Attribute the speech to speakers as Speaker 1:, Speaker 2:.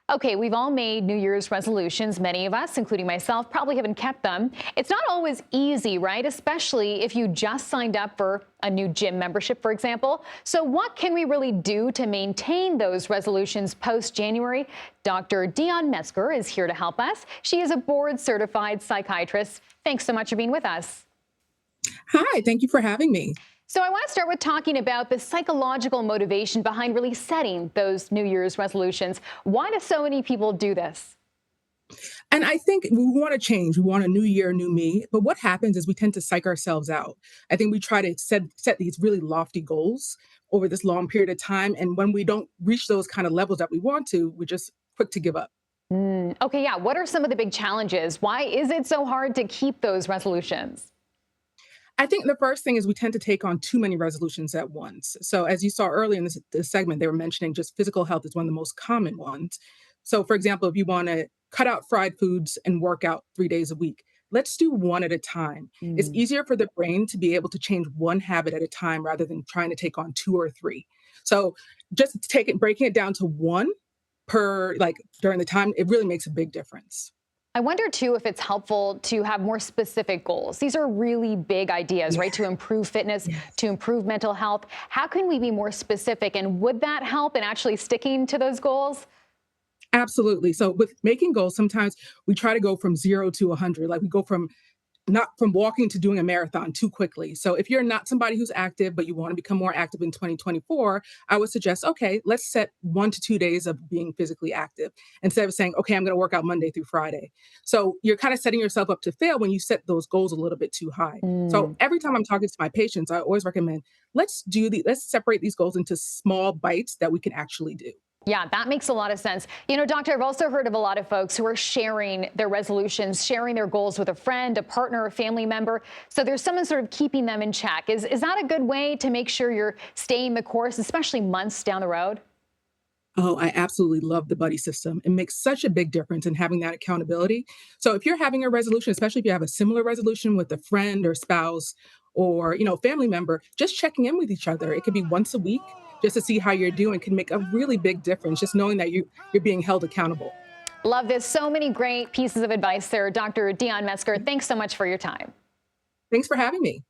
Speaker 1: Okay, we've all made New Year's resolutions. Many of us, including myself, probably haven't kept them. It's not always easy, right? Especially if you just signed up for a new gym membership, for example. So what can we really do to maintain those resolutions post-January? Dr. Dion Metzger is here to help us. She is a board-certified psychiatrist. Thanks so much for being with us.
Speaker 2: Hi, thank you for having me.
Speaker 1: So I want to start with talking about the psychological motivation behind really setting those New Year's resolutions. Why do so many people do this?
Speaker 2: And I think we want to change. We want a new year, new me. But what happens is we tend to psych ourselves out. I think we try to set these really lofty goals over this long period of time. And when we don't reach those kind of levels that we want to, we're just quick to give up.
Speaker 1: Okay, yeah. What are some of the big challenges? Why is it so hard to keep those resolutions?
Speaker 2: I think the first thing is we tend to take on too many resolutions at once. So, as you saw earlier in this segment, they were mentioning just physical health is one of the most common ones. So, for example, if you want to cut out fried foods and work out 3 days a week, let's do one at a time. It's
Speaker 1: Mm.
Speaker 2: easier for the brain to be able to change one habit at a time rather than trying to take on two or three. So, just breaking it down to one per like during the time, it really makes a big difference.
Speaker 1: I wonder, too, if it's helpful to have more specific goals. These are really big ideas, right? To improve fitness,
Speaker 2: Yes.
Speaker 1: to improve mental health. How can we be more specific? And would that help in actually sticking to those goals?
Speaker 2: Absolutely. So with making goals, sometimes we try to go from 0 to 100. Like we go from not from walking to doing a marathon too quickly. So if you're not somebody who's active, but you want to become more active in 2024, I would suggest, okay, let's set 1 to 2 days of being physically active instead of saying, okay, I'm going to work out Monday through Friday. So you're kind of setting yourself up to fail when you set those goals a little bit too high. So
Speaker 1: Mm.
Speaker 2: every time I'm talking to my patients, I always recommend let's separate these goals into small bites that we can actually do.
Speaker 1: Yeah, that makes a lot of sense. Doctor, I've also heard of a lot of folks who are sharing their resolutions, sharing their goals with a friend, a partner, a family member. So there's someone sort of keeping them in check. Is that a good way to make sure you're staying the course, especially months down the road?
Speaker 2: Oh, I absolutely love the buddy system. It makes such a big difference in having that accountability. So if you're having a resolution, especially if you have a similar resolution with a friend or spouse or, family member, just checking in with each other. It could be once a week just to see how you're doing can make a really big difference just knowing that you're being held accountable.
Speaker 1: Love this. So many great pieces of advice there. Dr. Dion Metzger, thanks so much for your time.
Speaker 2: Thanks for having me.